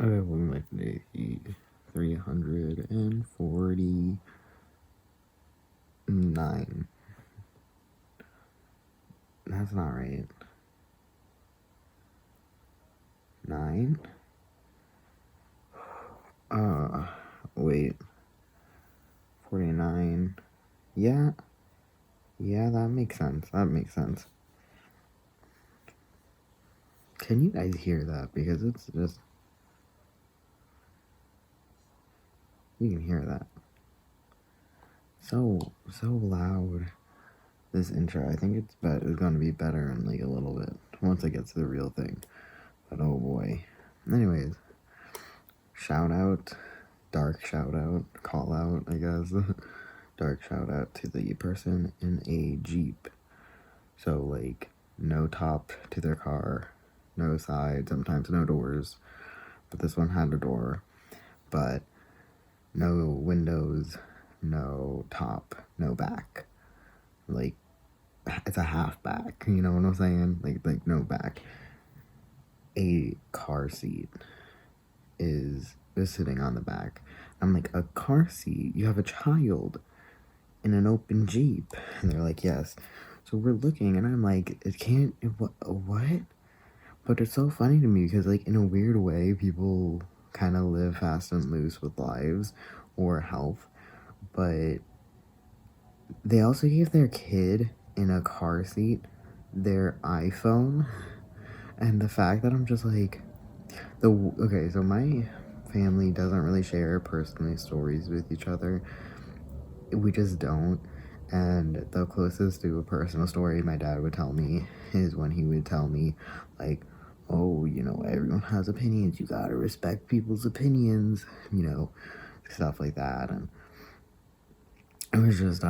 Okay, well, like 349. That's not right. 9? Wait. 49. Yeah. Yeah, that makes sense. That makes sense. Can you guys hear that? Because it's just... You can hear that. So loud. This intro. I think it's going to be better in like a little bit. Once I get to the real thing. But oh boy. Anyways. Shout out. Dark shout out. Call out, I guess. Dark shout out to the person in a Jeep. So like no top to their car, no side, sometimes no doors, but this one had a door, but no windows, no top, no back. Like it's a half back, you know what I'm saying? Like no back. A car seat is sitting on the back. I'm like, a car seat? You have a child in an open Jeep? And they're like, yes. So we're looking, and I'm like, it can't, what? But it's so funny to me because, like, in a weird way, people kind of live fast and loose with lives or health, but they also gave their kid in a car seat their iPhone, and the fact that I'm just like, okay, so my family doesn't really share personal stories with each other. We just don't. And the closest to a personal story my dad would tell me is when he would tell me, like, oh, you know, everyone has opinions. You gotta respect people's opinions, you know, stuff like that. And it was just,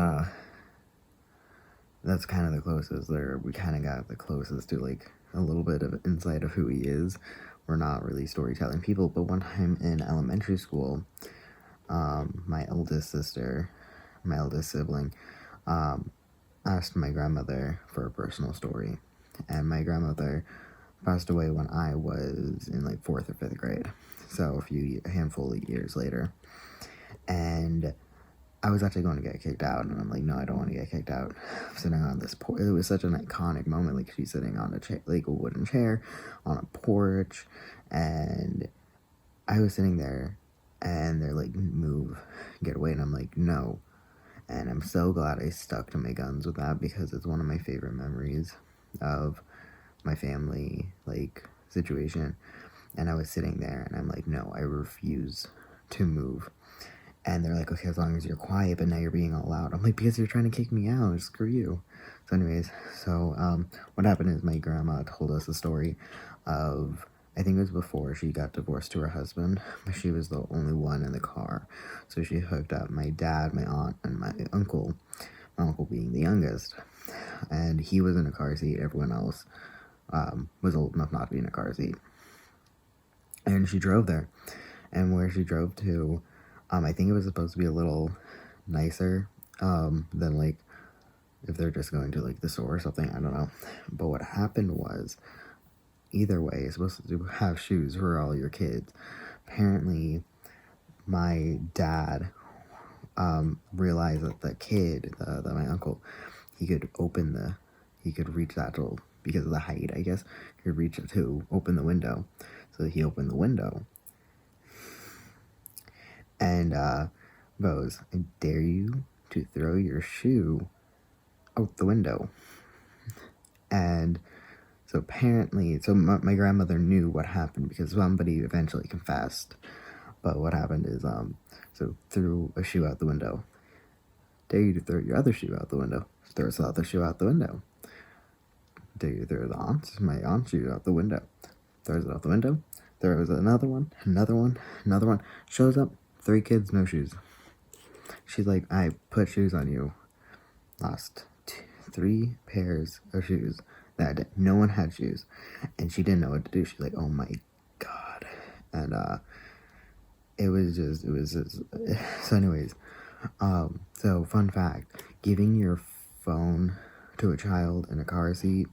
that's kind of the closest there. We kind of got the closest to, like, a little bit of insight of who he is. We're not really storytelling people, but one time in elementary school, my eldest sister, my eldest sibling, asked my grandmother for a personal story, and my grandmother passed away when I was in like 4th or 5th grade, so a handful of years later, and I was actually going to get kicked out, and I'm like, no, I don't want to get kicked out. I'm sitting on this porch. It was such an iconic moment, like she's sitting on a chair, like a wooden chair on a porch, and I was sitting there, and they're like, move, get away, and I'm like, no. And I'm so glad I stuck to my guns with that because it's one of my favorite memories of my family, like, situation. And I was sitting there and I'm like, no, I refuse to move. And they're like, okay, as long as you're quiet, but now you're being all loud. I'm like, because you're trying to kick me out. Screw you. So anyways, what happened is my grandma told us the story of, I think it was before she got divorced to her husband, but she was the only one in the car. So she hooked up my dad, my aunt, and my uncle being the youngest. And he was in a car seat. Everyone else was old enough not to be in a car seat. And she drove there. And where she drove to, I think it was supposed to be a little nicer than, like, if they're just going to, like, the store or something. I don't know. But what happened was, either way, you're supposed to have shoes for all your kids. Apparently, my dad realized that the kid, my uncle, he could reach that to, because of the height, I guess, he could reach it to open the window. So he opened the window and goes, I dare you to throw your shoe out the window. And so apparently, my grandmother knew what happened because somebody eventually confessed. But what happened is, so threw a shoe out the window. Dare you to throw your other shoe out the window. Throws the other shoe out the window. Dare you to throw my aunt's shoe out the window. Throws it out the window. Throws another one. Shows up, 3 kids, no shoes. She's like, I put shoes on you. Lost 3 pairs of shoes that day. No one had shoes. And she didn't know what to do. She's like, oh my God. And it was just so anyways, so fun fact, giving your phone to a child in a car seat,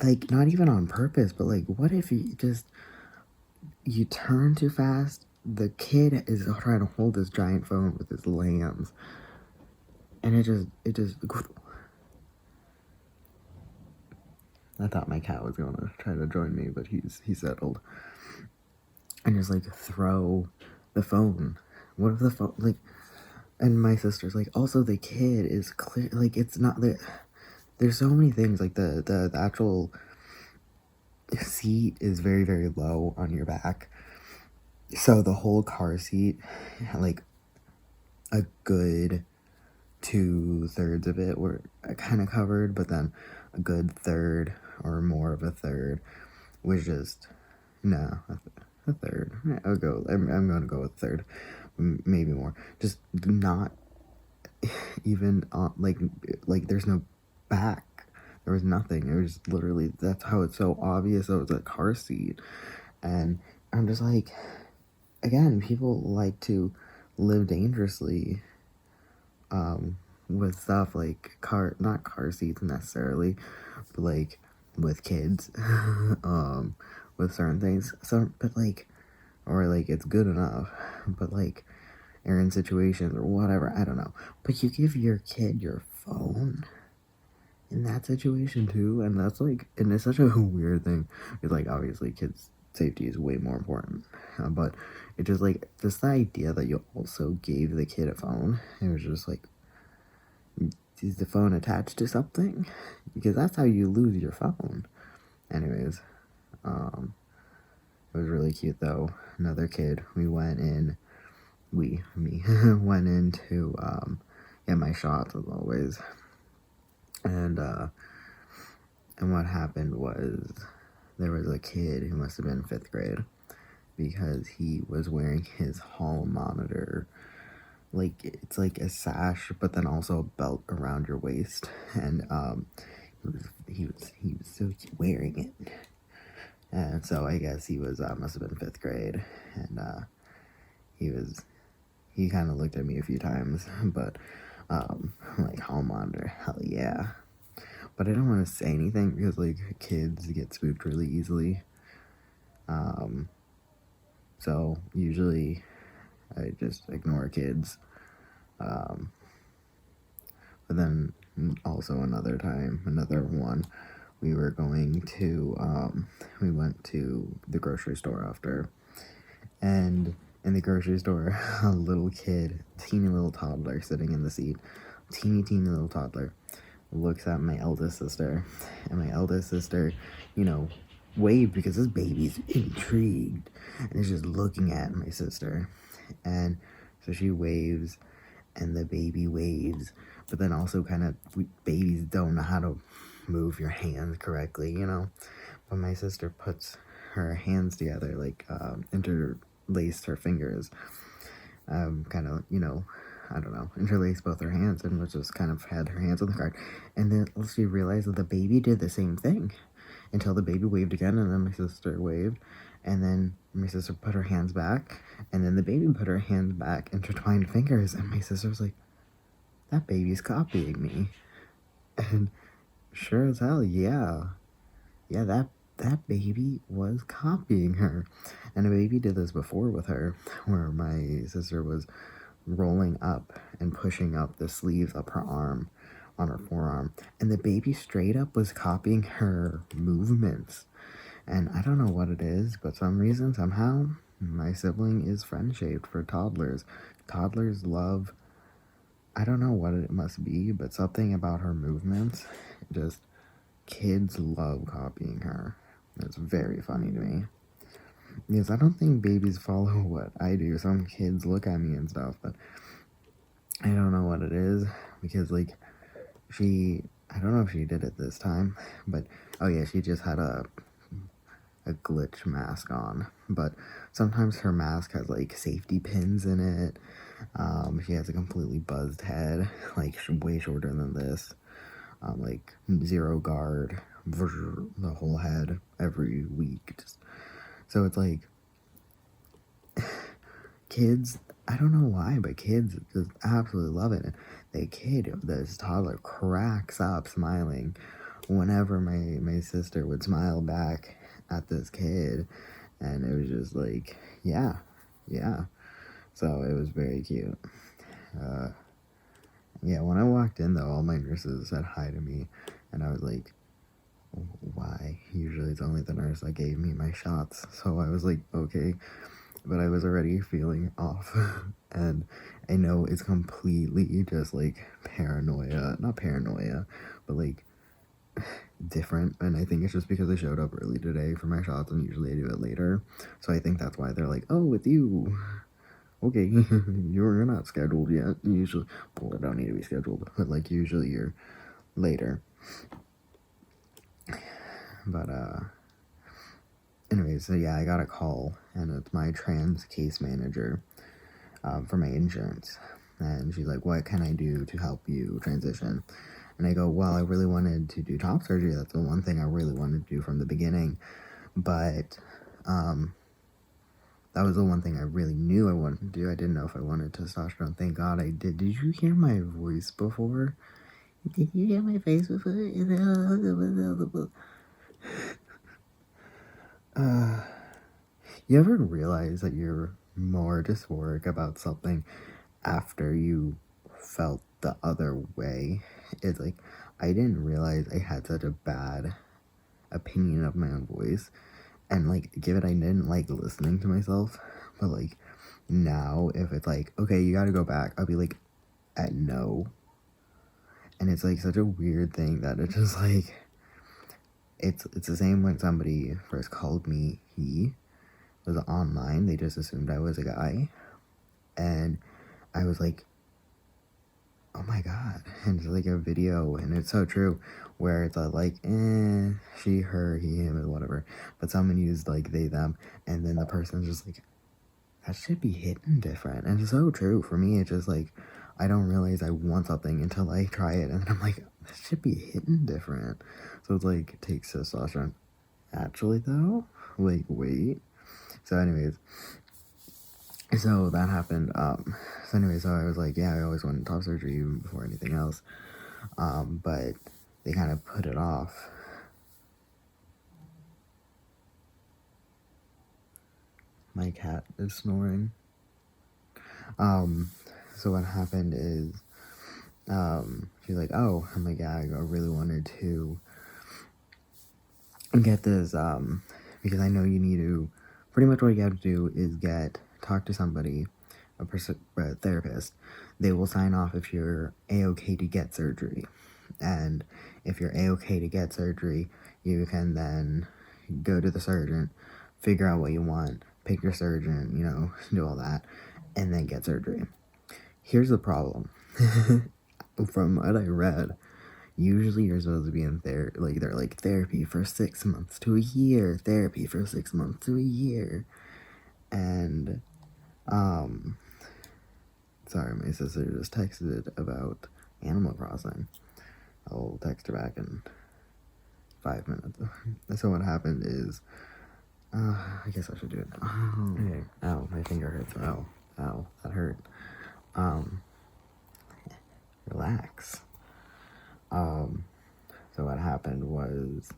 like, not even on purpose, but like, what if you turn too fast? The kid is trying to hold this giant phone with his hands, and it just. I thought my cat was gonna try to join me, but he settled. And just like throw the phone. What if the phone like? And my sister's like, also the kid is clear. Like it's not that. There's so many things like the actual seat is very very low on your back, so the whole car seat, like a good 2/3 of it were kind of covered, but then a good third or more of a third was just no a third. I'll go. I'm gonna go with third, maybe more. Just not even on like there's no back. There was nothing. It was literally, that's how it's so obvious that it was a car seat. And I'm just like, again, people like to live dangerously with stuff like not car seats necessarily, but like with kids, with certain things. So, but like, or like it's good enough, but like, or in situations or whatever, I don't know. But you give your kid your phone in that situation too, and that's like, and it's such a weird thing. It's like, obviously kids safety is way more important, but it just like, just the idea that you also gave the kid a phone, it was just like, is the phone attached to something? Because that's how you lose your phone. Anyways, it was really cute though. Another kid, we went in, me went into get my shots as always, and what happened was, there was a kid who must have been 5th grade, because he was wearing his hall monitor, like it's like a sash, but then also a belt around your waist, and he was so wearing it, and so I guess he was must have been 5th grade, and he kind of looked at me a few times, but like, hall monitor, hell yeah. But I don't want to say anything because like kids get spooked really easily. So usually I just ignore kids. But then also another one, we were going to, we went to the grocery store after, and in the grocery store, a little kid, teeny little toddler sitting in the seat, teeny little toddler, looks at my eldest sister, and my eldest sister, waved because this baby's intrigued and is just looking at my sister. And so she waves, and the baby waves, but then also kind of, babies don't know how to move your hands correctly, But my sister puts her hands together, like interlaced her fingers, kind of, I don't know, interlaced both her hands, and was just kind of had her hands on the card. And then she realized that the baby did the same thing, until the baby waved again, and then my sister waved, and then my sister put her hands back, and then the baby put her hands back, intertwined fingers, and my sister was like, that baby's copying me. And sure as hell, yeah, that baby was copying her. And a baby did this before with her, where my sister was rolling up and pushing up the sleeves up her arm, on her forearm, and the baby straight up was copying her movements. And I don't know what it is, but somehow my sibling is friend-shaped for toddlers. Toddlers love, I don't know what it must be, but something about her movements, just, kids love copying her. It's very funny to me. Because I don't think babies follow what I do. Some kids look at me and stuff, but I don't know what it is, because like, I don't know if she did it this time, but oh yeah, she just had a glitch mask on, but sometimes her mask has like safety pins in it. She has a completely buzzed head, like way shorter than this, like zero guard, the whole head every week. So it's like, kids, I don't know why, but kids just absolutely love it. And this toddler cracks up smiling whenever my sister would smile back at this kid, and it was just like, yeah. So it was very cute. Yeah, when I walked in though, all my nurses said hi to me, and I was like, why? Usually it's only the nurse that gave me my shots. So I was like, okay, but I was already feeling off. And I know it's completely just like paranoia, not paranoia, but like different. And I think it's just because I showed up early today for my shots, and usually I do it later. So I think that's why they're like, oh, with you. Okay, you're not scheduled yet. Usually, well, I don't need to be scheduled, but like usually you're later. But anyways, so yeah, I got a call, and it's my trans case manager for my insurance, and she's like, "What can I do to help you transition?" And I go, "Well, I really wanted to do top surgery. That's the one thing I really wanted to do from the beginning, but that was the one thing I really knew I wanted to do. I didn't know if I wanted testosterone. Thank God I did. Did you hear my voice before? Did you hear my face before? You ever realize that you're more dysphoric about something after you felt the other way? It's like, I didn't realize I had such a bad opinion of my own voice. And like, given I didn't like listening to myself, but like, now if it's like, okay, you gotta go back, I'll be like, at no. And it's like such a weird thing that it's just like, it's the same when somebody first called me he was online. They just assumed I was a guy, and I was like, oh my god. And it's like a video, and it's so true, where it's like, she, her, he, him, and whatever, but someone used like they, them, and then the person's just like, that should be hitting different. And it's so true. For me, it's just like, I don't realize I want something until I try it, and then I'm like, that should be hitting different. So it's like, take testosterone. Actually though, like, wait. So anyways, so that happened. So I was like, yeah, I always wanted top surgery even before anything else. But they kind of put it off. My cat is snoring. So what happened is, she's like, oh, I'm like, yeah, I really wanted to get this, because I know you need to, pretty much what you have to do is talk to somebody, a therapist. They will sign off if you're A-okay to get surgery. And if you're A-okay to get surgery, you can then go to the surgeon, figure out what you want, pick your surgeon, do all that, and then get surgery. Here's the problem. From what I read, usually you're supposed to be in therapy, they're like therapy for 6 months to a year, therapy for 6 months to a year. And sorry, my sister just texted about Animal Crossing. I'll text her back in 5 minutes. So what happened is, I guess I should do it now. Okay. Ow, my finger hurts. Ow, that hurt. Relax. So what happened was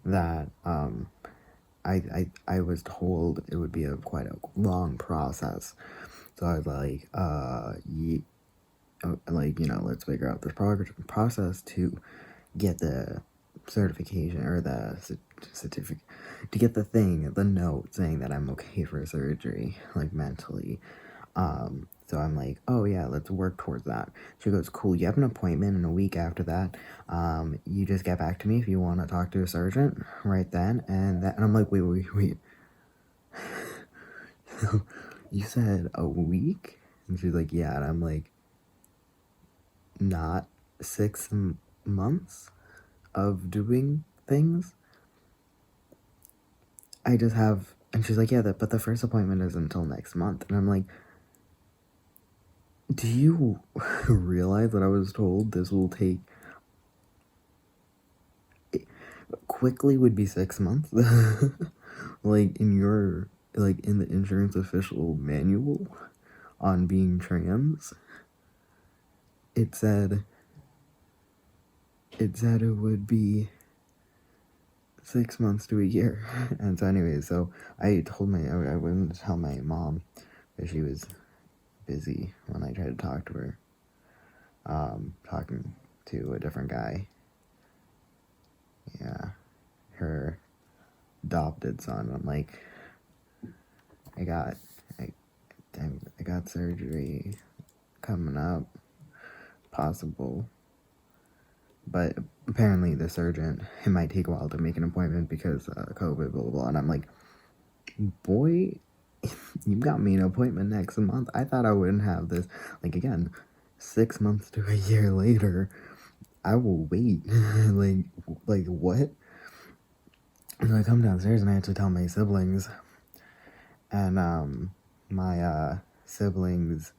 that, I was told it would be quite a long process. So I was like, let's figure out this process to get the certification, or the certificate, to get the note saying that I'm okay for surgery, like mentally. So I'm like, oh yeah, let's work towards that. She goes, cool, you have an appointment in a week after that. You just get back to me if you want to talk to a surgeon right then. And I'm like, wait. You said a week? And she's like, yeah. And I'm like, not 6 months of doing things? I just have, and she's like, yeah, but the first appointment is until next month. And I'm like, do you realize that I was told this will take, quickly would be 6 months? Like in the insurance official manual on being trans, it said it said it would be 6 months to a year. And so anyways, so I wouldn't tell my mom, but she was busy when I tried to talk to her, talking to a different guy. Yeah, her adopted son. I'm like, I got surgery coming up, possible. But apparently the surgeon, it might take a while to make an appointment because COVID, blah, blah, blah. And I'm like, boy, you got me an appointment next month. I thought I wouldn't have this. Like, again, 6 months to a year later, I will wait. like what? So I come downstairs and I have to tell my siblings. And my siblings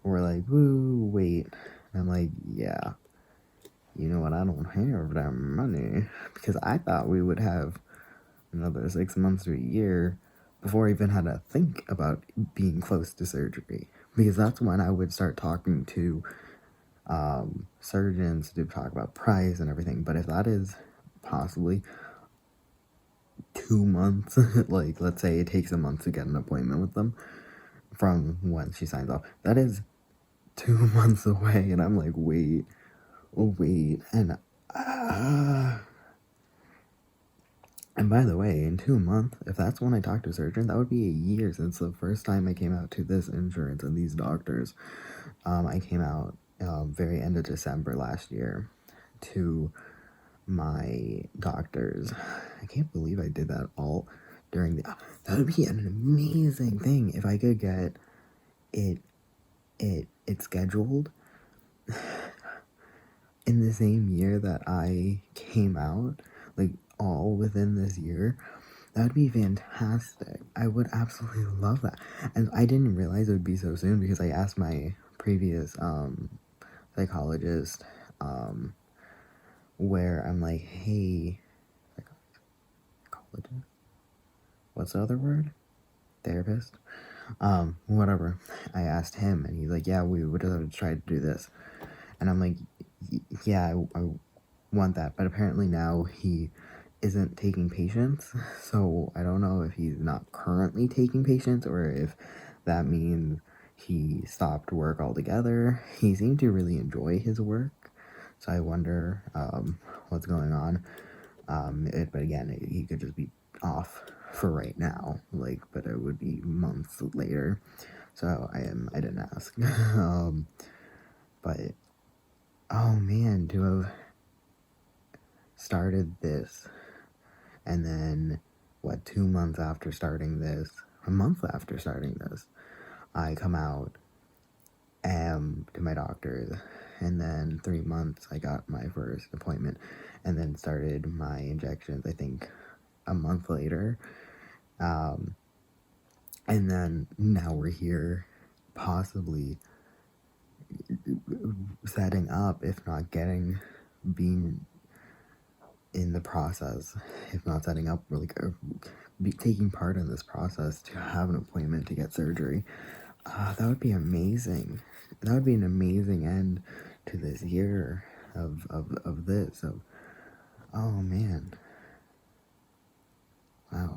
were like, woo, wait. And I'm like, yeah. You know what, I don't have that money, because I thought we would have another 6 months to a year before I even had to think about being close to surgery, because that's when I would start talking to surgeons to talk about price and everything. But if that is possibly 2 months, like let's say it takes a month to get an appointment with them from when she signs off, that is 2 months away. And I'm like, wait, and by the way, in 2 months, if that's when I talk to a surgeon, that would be a year since the first time I came out to this insurance and these doctors. I came out very end of December last year to my doctors. I can't believe I did that all during the. That would be an amazing thing if I could get it scheduled in the same year that I came out, like all within this year. That would be fantastic. I would absolutely love that. And I didn't realize it would be so soon, because I asked my previous psychologist, where I'm like, hey, psychologist? What's the other word? Therapist? Whatever. I asked him, and he's like, yeah, we would have tried to do this. And I'm like, yeah, I want that. But apparently now he isn't taking patients, so I don't know if he's not currently taking patients or if that means he stopped work altogether. He seemed to really enjoy his work, so I wonder what's going on. But again, he could just be off for right now, like, but it would be months later. So I didn't ask. But oh man, to have started this, and then what, 2 months after starting this, a month after starting this, I come out to my doctor's, and then 3 months I got my first appointment, and then started my injections, I think a month later. And then now we're here, possibly setting up, if not being in the process, if not setting up, really taking part in this process to have an appointment to get surgery. That would be amazing. That would be an amazing end to this year of this. Oh man. Wow.